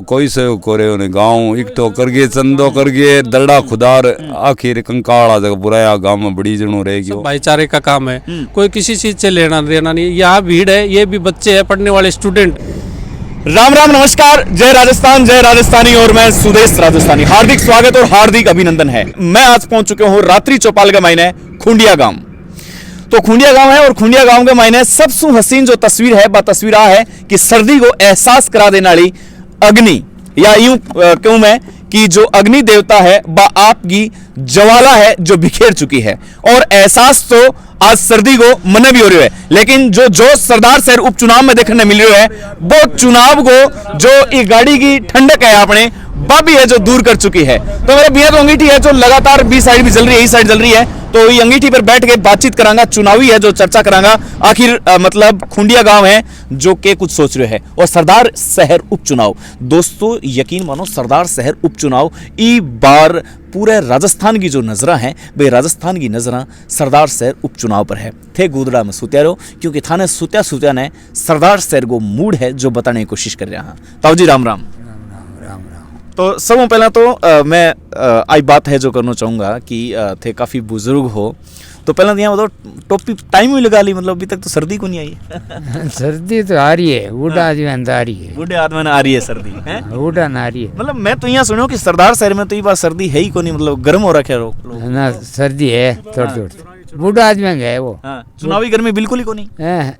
कोई सहयोग करे उन्हें गाँव इकट्ठो करके चंदो करके दरड़ा खुदार आखिर कंकाड़ा जगह बुराया गाँव में बड़ी जनो रहेगी। भाईचारे का काम है, कोई किसी चीज से लेना देना नहीं। यहाँ भीड़ है, ये भी बच्चे हैं, पढ़ने वाले स्टूडेंट। राम राम नमस्कार, जय राजस्थान, जय राजस्थानी और मैं सुदेश राजस्थानी। हार्दिक स्वागत और हार्दिक अभिनंदन है। मैं आज पहुंच चुके हूं रात्रि चौपाल के मायने खुंडिया गांव। तो खुंडिया गांव है और खुंडिया गांव के मायने सबसे हसीन जो तस्वीर है वह तस्वीर आ है कि सर्दी को एहसास करा देने वाली अग्नि, या यूं कहूं मैं कि जो अग्नि देवता है वह आपकी ज्वाला है जो बिखेर चुकी है। और एहसास तो आज सर्दी को मन भी हो रही है, लेकिन जो सरदार शहर उपचुनाव में देखने मिल रही है वो चुनाव को जो ये गाड़ी की ठंडक है अपने वह भी है जो दूर कर चुकी है। तो मेरे भैया तो अंगीठी है जो लगातार बी साइड भी चल रही है, ई साइड चल रही है, तो ये अंगीठी पर बैठ के बातचीत करांगा, चुनावी है जो चर्चा करांगा। आखिर मतलब खुंडिया गांव है जो के कुछ सोच रहे हैं। और सरदार शहर उपचुनाव दोस्तों, यकीन मानो सरदार शहर उपचुनाव ई बार पूरे राजस्थान की जो नजरा है वे राजस्थान की नजरा सरदार शहर उपचुनाव पर है। थे गुदड़ा में सुत्या रहो, क्योंकि थाने सुत्या ने सरदार शहर को मूड है जो बताने की कोशिश कर रहा है। ताऊ जी राम राम। तो सब पहला तो मैं आई बात है जो करना चाहूँगा कि थे काफ़ी बुजुर्ग हो, तो पहला यहाँ बताओ टोपी टाइम ही लगा ली, मतलब अभी तक तो सर्दी को नहीं आई है। सर्दी तो आ रही है, बूढ़ा आदमी आ रही है, बूढ़े आदमी में आ रही है सर्दी है, बूढ़ा ना आ रही है। मतलब मैं तो यहाँ सुनो कि सरदार शहर में तो ये बात सर्दी है ही को नहीं, मतलब गर्म हो रखे लोग ना, सर्दी है थोड़ी थोड़ी, बूढ़ा आदमी है वो। चुनावी गर्मी बिल्कुल ही को नहीं है,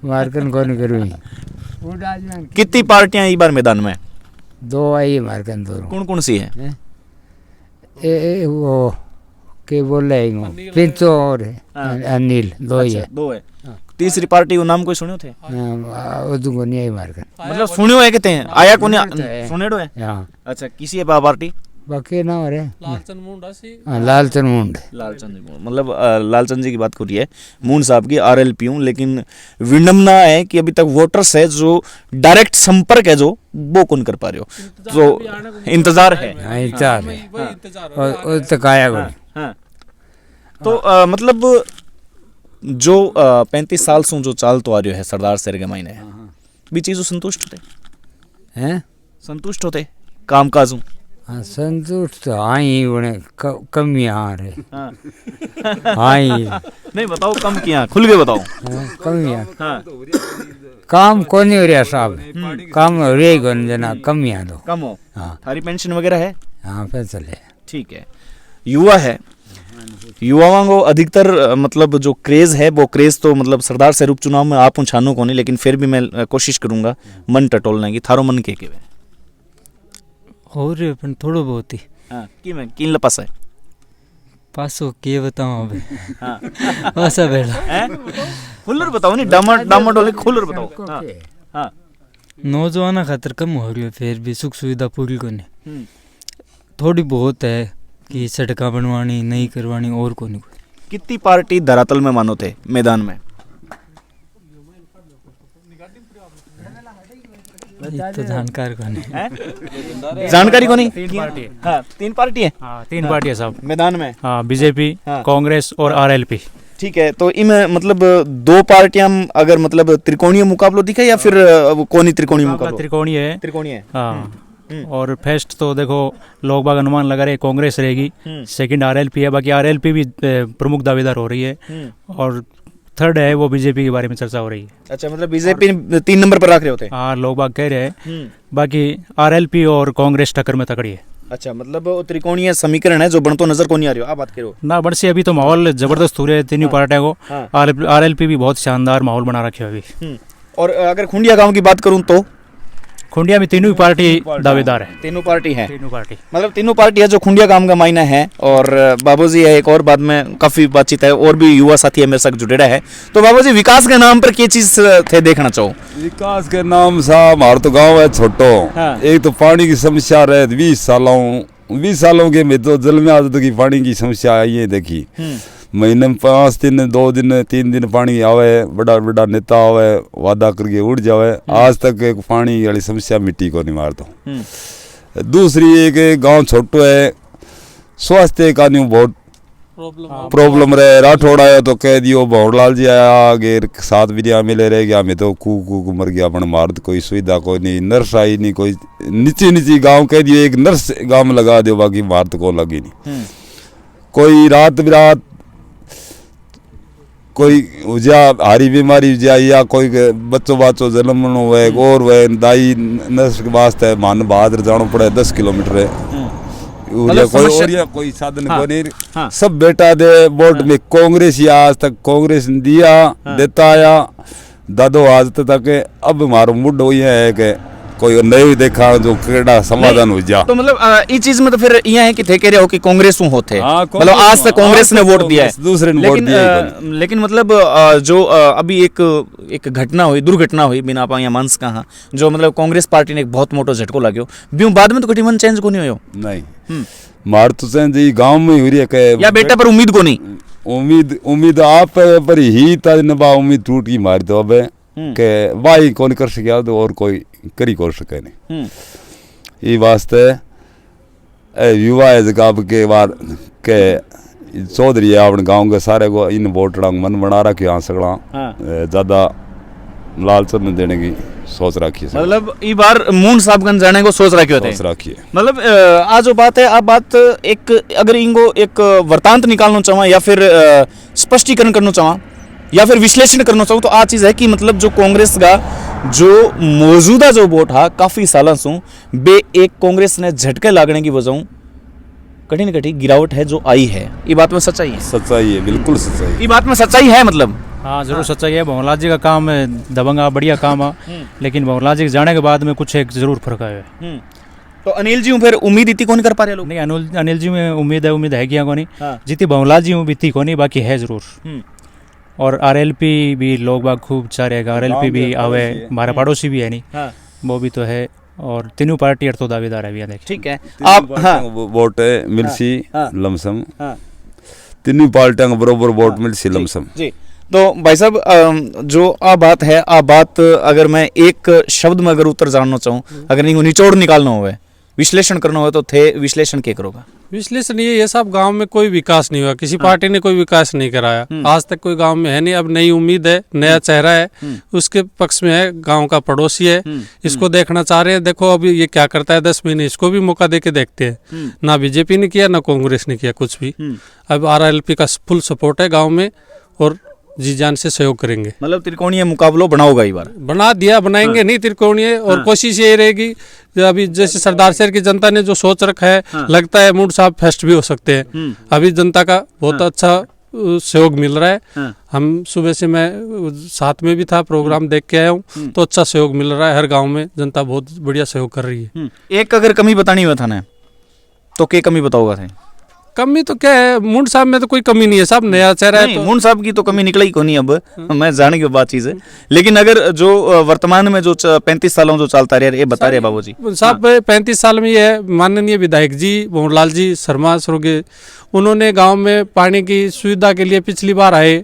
मार्कन को नहीं करूँ। बूढ़ा आदमी कितनी पार्टियां इस बार मैदान में? दो आई मार्कन, दो कौन सी है? वो के बोल रहे हैं पिंचो और अनिल, दो ही है। दो है। तीसरी पार्टी को नाम कोई सुने थे? वो नहीं आई मार्कन, मतलब सुने है कहते हैं, आया को नहीं सुने है। अच्छा, किसी है पार्टी? बाकी ना हो रहे लालचंद मुंड, लालचंद मुंड, मतलब लालचंद जी की बात करिए है, मून साहब की RLP हूँ, लेकिन विडम्बना है कि अभी तक वोटर्स है जो डायरेक्ट संपर्क है जो वो कौन कर पा रहे हो, तो इंतजार है। तो मतलब जो 35 साल से जो चाल तो आ रही है सरदार शहर के मायने भी चीजों संतुष्ट होते हैं, संतुष्ट होते काम काजों? हाँ संतुष्ट तो हाँ ही, उन्हें कमी आ रहे हाँ ही नहीं बताओ, कम किया खुल के बताओ। कमी काम को नहीं हो रहा साहब, काम हो रही कौन जना, कम यहाँ दो कम हो। हाँ, हरी पेंशन वगैरह है? हाँ पैसा ले, ठीक है। युवा है, युवाओं को अधिकतर मतलब जो क्रेज है वो क्रेज तो मतलब सरदार शहर उपचुनाव में आप छानो को नहीं, लेकिन फिर भी मैं कोशिश करूंगा मन टटोलने की। थारो मन के और थोड़ा बहुत ही किन लपास है पासो के बताऊं अबे। ऐसा बेला खुलर बताओ नहीं, डामाडोल खुलर बताओ। नौजवान खातर कम हो रही है, फिर भी सुख सुविधा पूरी को नहीं, थोड़ी बहुत है कि सड़का बनवानी नहीं करवानी और को नहीं। कितनी पार्टी धरातल में मानो थे मैदान में? तो जानकार को नहीं, जानकारी को नहीं। तीन पार्टी है, तीन पार्टी है सब मैदान में। हाँ, बीजेपी, कांग्रेस और RLP। ठीक है, तो इनमें मतलब दो पार्टियां अगर मतलब त्रिकोणीय मुकाबला दिखा या फिर कौन त्रिकोणीय मुकाबला? त्रिकोणीय है। हाँ, और फर्स्ट तो देखो लोग बाग अनुमान लगा रहे कांग्रेस रहेगी, सेकंड RLP है, बाकी RLP भी प्रमुख दावेदार हो रही है, और थर्ड है वो बीजेपी के बारे में चर्चा हो रही है। अच्छा, मतलब बीजेपी 3 नंबर पर रख रहे होते हैं? हाँ, लोग बाग कह रहे हैं, बाकी RLP और कांग्रेस टक्कर में तकड़ी है। अच्छा, मतलब त्रिकोणीय समीकरण है जो बनतो नजर को नहीं आ रही हो, आप बात करो ना बड़ से। अभी तो माहौल जबरदस्त हो रहा है तीनों पार्टियों को। RLP भी बहुत शानदार माहौल बना रखे अभी। और अगर खुंडिया गांव की बात करूं तो खुंडिया में तीनों पार्टी दावेदार है। तीनों पार्टी है, मतलब तीनों पार्टी है जो खुंडिया गांव का मायना है। और बाबूजी है एक और, बाद में काफी बातचीत है और भी युवा साथी है मेरे साथ जुड़े है। तो बाबूजी विकास के नाम पर क्या चीज थे देखना चाहो? विकास के नाम सा हमारा तो गाँव है छोटो। एक तो पानी की समस्या रहे 20 सालों के में तो जल में आदत की पानी की समस्या आई है। देखी महीने में 5 दिन 2 दिन 3 दिन पानी आवे, बड़ा बड़ा नेता आवे वादा करके उड़ जावे, आज तक एक पानी वाली समस्या मिट्टी को नहीं मार दो। दूसरी एक गांव छोटो है, स्वास्थ्य का नहीं बहुत प्रॉब्लम रहे। राठौड़ आया तो कह दियो भंवरलाल जी आया आगे 7 बिरिया मिले रह गया, मैं तो कू मर गया अपन मारत, कोई सुविधा कोई नहीं, नर्स आई नहीं, कोई नीची गांव कह दियो एक नर्स गांव में लगा दियो, बाकी मारत को लगी नहीं। कोई रात बिरात कोई उजा हारी बीमारी उजा या कोई बच्चों बाचो जन्म हुए और वह दाई नर्स के वास्ते मान बहादुर जाना पड़े 10 किलोमीटर है। कोई साधन को नहीं। सब बेटा दे वोट में कांग्रेस ही आज तक कांग्रेस दिया देता आया दादो आज तक। अब मारो मुड हुई है कि कोई नहीं देखा जो केड़ा समाधान हो जा। तो मतलब इस चीज में तो फिर ये है कि थे कह रहे हो कि कांग्रेस हूं होते, मतलब आज तक कांग्रेस ने वोट दिया है, दूसरे ने वोट दिया। लेकिन मतलब जो अभी एक घटना हुई, दुर्घटना हुई बिना पाया मानस कहा, जो मतलब कांग्रेस पार्टी ने एक बहुत मोटो झटको लाग्यो, ब्यू बाद में तो कटी मन चेंज को नहीं हो। नहीं मार तो चेंज ही गांव में हो रही है के या बेटा पर उम्मीद को नहीं, उम्मीद आप पर ही तनबा उम्मीद टूट की मार दो। अब के वाही कौन कर सकिया तो और कोई करी कर सके नहीं। ये वास्ते युवा है जब के बार के चौधरी है अपने गांव के सारे को इन वोटड़ा मन बना रखी आ सकला ज्यादा लालच में देने की सोच रखी है। मतलब ई बार मून साहब जाने को सोच रखी होते रखी है। मतलब आज जो बात है, आप बात एक अगर इनको एक वृतांत निकालना चाहूँ या फिर स्पष्टीकरण करना चाहूँ या फिर विश्लेषण करना चाहूँ तो आ चीज़ है कि मतलब जो कांग्रेस का जो मौजूदा जो वोट है काफ़ी सालों से बे एक कांग्रेस ने झटके लागने की वजह कठिन गिरावट है जो आई है। ये बात में सच्चाई है? सच्चाई है, बिल्कुल सच्चाई। ये बात में सच्चाई है मतलब? हाँ जरूर सच्चाई है। भंवरलाल जी का काम है दबंगा बढ़िया काम है, लेकिन भंवरलाल जी के जाने के बाद में कुछ एक जरूर फर्क है। तो अनिल जी फिर उम्मीद इतनी कौन कर पा रहे लोग? नहीं अनिल जी में उम्मीद है कि को नहीं जीती भंवरलाल जी में बीती को नहीं, बाकी है जरूर। और आरएलपी भी लोग बाग खूब चाह रहे, आरएलपी भी आवे, हमारा पड़ोसी भी है नहीं वो भी तो है, और तीनों पार्टी तो दावेदार है। देख ठीक है आप वोट मिलसी लमसम तीनों पार्टियां बरोबर वोट मिलसी लमसम जी। तो भाई साहब जो आ बात है, आ बात अगर मैं एक शब्द में अगर उत्तर जानना चाहूँ, अगर इनको निचोड़ निकालना हो, विश्लेषण करना हो तो थे विश्लेषण क्या करोगा? विश्लेषण ये सब गांव में कोई विकास नहीं हुआ, किसी पार्टी ने कोई विकास नहीं कराया आज तक, कोई गांव में है नहीं। अब नई उम्मीद है, नया चेहरा है, उसके पक्ष में है, गांव का पड़ोसी है, इसको देखना चाह रहे हैं। देखो अभी ये क्या करता है, 10 महीने इसको भी मौका दे के देखते हैं। ना बीजेपी ने किया ना कांग्रेस ने किया कुछ भी। अब आरएलपी का फुल सपोर्ट है गाँव में और जी जान से सहयोग करेंगे। मतलब त्रिकोणीय मुकाबला बनाओगा इस बार? बना दिया, बनाएंगे नहीं त्रिकोणीय। और कोशिश ये रहेगी अभी जैसे सरदार शहर की जनता ने जो सोच रखा है, लगता है मूड साहब फेस्ट भी हो सकते हैं। अभी जनता का बहुत अच्छा सहयोग मिल रहा है। हम सुबह से मैं साथ में भी था, प्रोग्राम देख के आया हूँ, तो अच्छा सहयोग मिल रहा है। हर गाँव में जनता बहुत बढ़िया सहयोग कर रही है। एक अगर कमी बतानी हुआ था ना तो क्या कमी बताओगा थे? कमी तो क्या है, मुंड साहब में तो कोई कमी नहीं है, सब नया चेहरा है। तो मुंड साहब की तो कमी निकली को नहीं, अब मैं जाने की बात चीज है। लेकिन अगर जो वर्तमान में जो 35 सालों जो चलता रहा, ये बता रहे बाबू जी साहब 35 साल में ये है, माननीय विधायक जी भंवरलाल जी शर्मा स्वर्गीय, उन्होंने गांव में पानी की सुविधा के लिए पिछली बार आए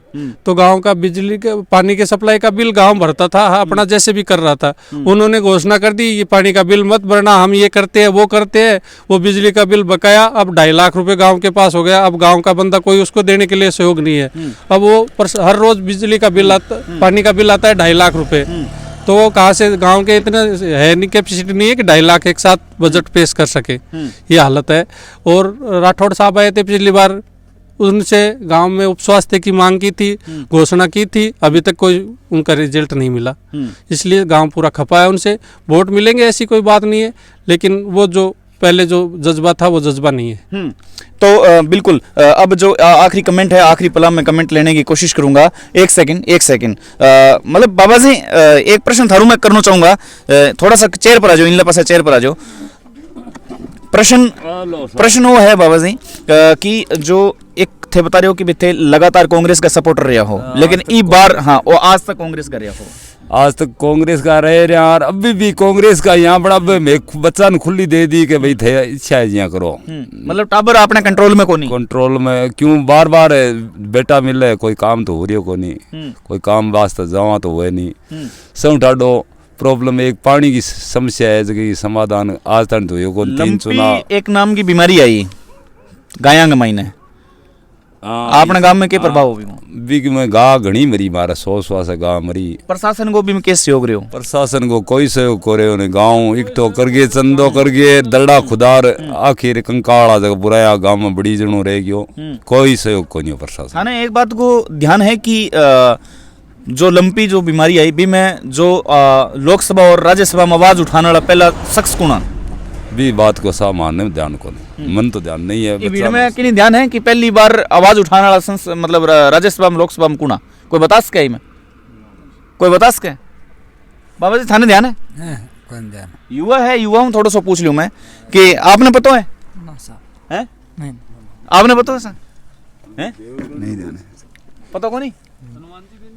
तो गांव का बिजली के पानी के सप्लाई का बिल गांव भरता था, अपना जैसे भी कर रहा था। उन्होंने घोषणा कर दी ये पानी का बिल मत भरना, हम ये करते हैं वो करते हैं। वो बिजली का बिल बकाया अब 2.5 लाख रुपए गांव के पास हो गया। अब गांव का बंदा कोई उसको देने के लिए सहयोग नहीं है। अब वो हर रोज बिजली का बिल आता, पानी का बिल आता है 2.5 लाख रुपए। तो वो कहाँ से, गांव के इतना है नहीं, कैपेसिटी नहीं है कि 2.5 लाख एक साथ बजट पेश कर सके, ये हालत है। और राठौड़ साहब आए थे पिछली बार, उनसे गांव में उप स्वास्थ्य की मांग की थी, घोषणा की थी, अभी तक कोई उनका रिजल्ट नहीं मिला। इसलिए गांव पूरा खपा है उनसे। वोट मिलेंगे ऐसी कोई बात नहीं है, लेकिन वो जो पहले जो जज्बा था वो जज्बा नहीं है। तो बिल्कुल अब जो आखिरी कमेंट है, आखिरी पला में कमेंट लेने की कोशिश करूंगा। एक सेकंड मतलब बाबा जी एक प्रश्न थारू मैं करना चाहूंगा, थोड़ा सा चेयर पर आ जाओ, इन पास चेयर पर आ जाओ। प्रश्न वो है बाबा जी कि जो एक थे बता रहे हो कि थे लगातार कांग्रेस का सपोर्टर रहा हो, लेकिन इस बार हाँ वो आज तक कांग्रेस का रहा हो, आज तक कांग्रेस का रहे यार, अभी भी कांग्रेस का यहाँ बड़ा बच्चा ने खुली दे दी कि भाई थे इच्छा है जिया करो। मतलब टाबर अपने कंट्रोल में को नहीं, कंट्रोल में क्यों बार बार बेटा मिले, कोई काम तो हो रही को नहीं, कोई काम वास्ते जावा तो हुए नहीं। सब ठाडो प्रॉब्लम एक पानी की समस्या है जगह समाधान आज तक तो 3 चुनाव। एक नाम की बीमारी आई गायांग महीने, आपने गांव में के प्रभाव हो बिग में गा घनी मरी मारा 100 से गा मरी। प्रशासन को भी में कैसे सहयोग रहे हो? प्रशासन को कोई सहयोग करे उन्हें गाँव इकट्ठो करके चंदो करके दड़ा खुदार आखिर कंकाड़ा जगह बुराया गाँव में बड़ी जनो रह गयो, कोई सहयोग को नहीं प्रशासन। हाँ, एक बात को ध्यान है कि जो लंपी जो बीमारी आई भी में जो लोकसभा और राज्यसभा में आवाज उठाने वाला पहला शख्स कौन है? भी बात को सामान्य में ध्यान को नहीं, मन तो ध्यान नहीं है। ये भीड़ में कि नहीं ध्यान है कि पहली बार आवाज उठाने वाला मतलब राज्यसभा में लोकसभा में कौन? कोई बता सके में? कोई बता सके? बाबा जी थाने ध्यान है? कौन ध्यान? युवा है, युवा हूँ, थोड़ा सा पूछ लूँ मैं कि आपने पता है? हैं? नहीं। आपने पता है सर? हैं? नहीं ध्यान है, पता को नहीं?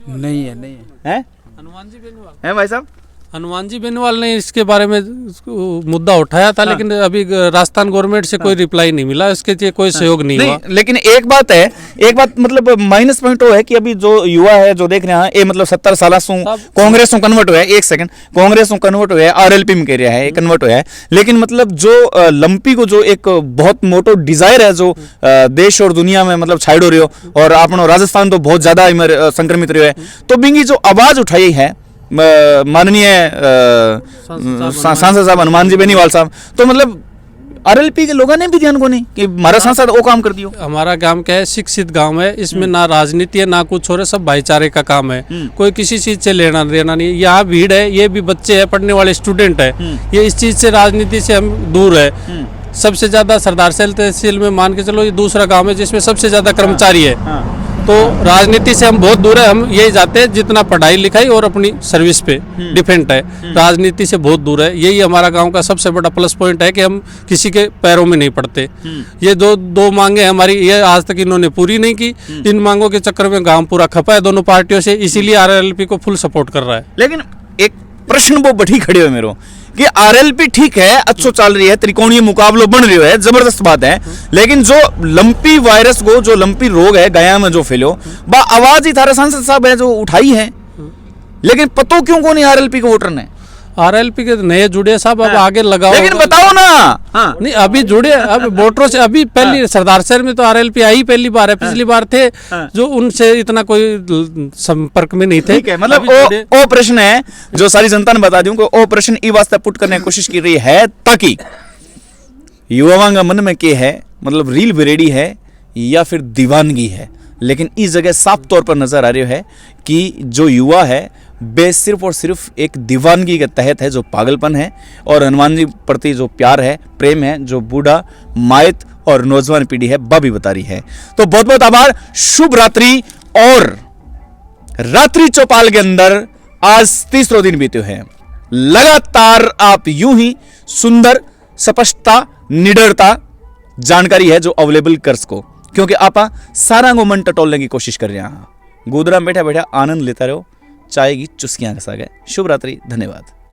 नहीं है, नहीं है। हैं? हनुमान जी बेनीवाल, हैं भाई साहब? हनुमान जी बेनीवाल ने इसके बारे में मुद्दा उठाया था, लेकिन अभी राजस्थान गवर्नमेंट से कोई रिप्लाई नहीं मिला, इसके लिए कोई सहयोग नहीं हुआ। लेकिन एक बात है, एक बात मतलब माइनस पॉइंट वो है कि अभी जो युवा है जो देख रहे हैं ये मतलब 70 साल से कांग्रेस में कन्वर्ट हुआ है, एक सेकंड, कांग्रेस में कन्वर्ट हुआ है, आरएलपी में कह रहा है कन्वर्ट हुआ है, लेकिन मतलब जो लंपी को जो एक बहुत मोटो डिजायर है जो देश और दुनिया में मतलब छाड़ो रहे हो, और आपनो राजस्थान तो बहुत ज्यादा संक्रमित रहे है, तो बिंगी जो आवाज उठाई है माननीय सांसद साहब हनुमान जी बेनीवाल साहब, तो मतलब आरएलपी के लोगों ने भी ध्यान को नहीं कि हमारा सांसद वो काम कर दियो। हमारा गांव क्या है, शिक्षित गांव है, इसमें ना राजनीति है ना कुछ हो रहा, सब भाईचारे का काम है, कोई किसी चीज से लेना देना नहीं। यहाँ भीड़ है, ये भी बच्चे हैं, पढ़ने वाले स्टूडेंट है, ये इस चीज से राजनीति से हम दूर है। सबसे ज्यादा सरदार सैल तहसील में मान के चलो ये दूसरा गाँव है जिसमें सबसे ज्यादा कर्मचारी है, तो राजनीति से हम बहुत दूर है। हम यही जाते हैं जितना पढ़ाई लिखाई और अपनी सर्विस पे डिपेंड है, राजनीति से बहुत दूर है। यही हमारा गांव का सबसे बड़ा प्लस पॉइंट है कि हम किसी के पैरों में नहीं पड़ते। ये दो मांगे हमारी, ये आज तक इन्होंने पूरी नहीं की। इन मांगों के चक्कर में गांव पूरा खपा है दोनों पार्टियों से, इसीलिए आरएलपी को फुल सपोर्ट कर रहा है। लेकिन एक प्रश्न वो बढ़ी खड़े हो मेरो कि आरएलपी ठीक है, अच्छो चल रही है, त्रिकोणीय मुकाबलो बन रही है, जबरदस्त बात है, लेकिन जो लंपी वायरस को, जो लंपी रोग है गया में जो फैलो, बा आवाज ही थारे सांसद साहब है जो उठाई है, लेकिन पतो क्यों को नहीं आरएलपी के वोटर ने? आरएलपी के नए जुड़े साहब, अब आगे लगाओ, लेकिन बताओ ना। हाँ। नहीं अभी जुड़े, अब वोटरों से अभी पहली सरदार शहर में तो आरएलपी आई पहली बार है, पिछली बार थे जो उनसे इतना कोई संपर्क में नहीं थे। ठीक है, मतलब ओ प्रश्न है जो सारी जनता ने बता दूं, ओ प्रश्न ई वास्ते पुट करने की कोशिश की रही है ताकि युवाओं का मन में क्या है, मतलब रील बिरेडी है या फिर दीवानगी है, लेकिन इस जगह साफ तौर पर नजर आ रही है कि जो युवा है बे सिर्फ और सिर्फ एक दीवानगी के तहत है, जो पागलपन है, और हनुमान जी प्रति जो प्यार है, प्रेम है, जो बूढ़ा माइत और नौजवान पीढ़ी है बाबी बता रही है। तो बहुत बहुत आभार, शुभ रात्रि। और रात्रि चौपाल के अंदर आज तीसरा दिन बीते हैं, लगातार आप यूं ही सुंदर स्पष्टता निडरता जानकारी है जो अवेलेबल कर सको, क्योंकि आप सारा को मन टटोलने की कोशिश कर रहे हैं। गोदरा में बैठा बैठा आनंद लेता रहो, चाय की चुस्कियां का साग है। शुभ रात्रि, धन्यवाद।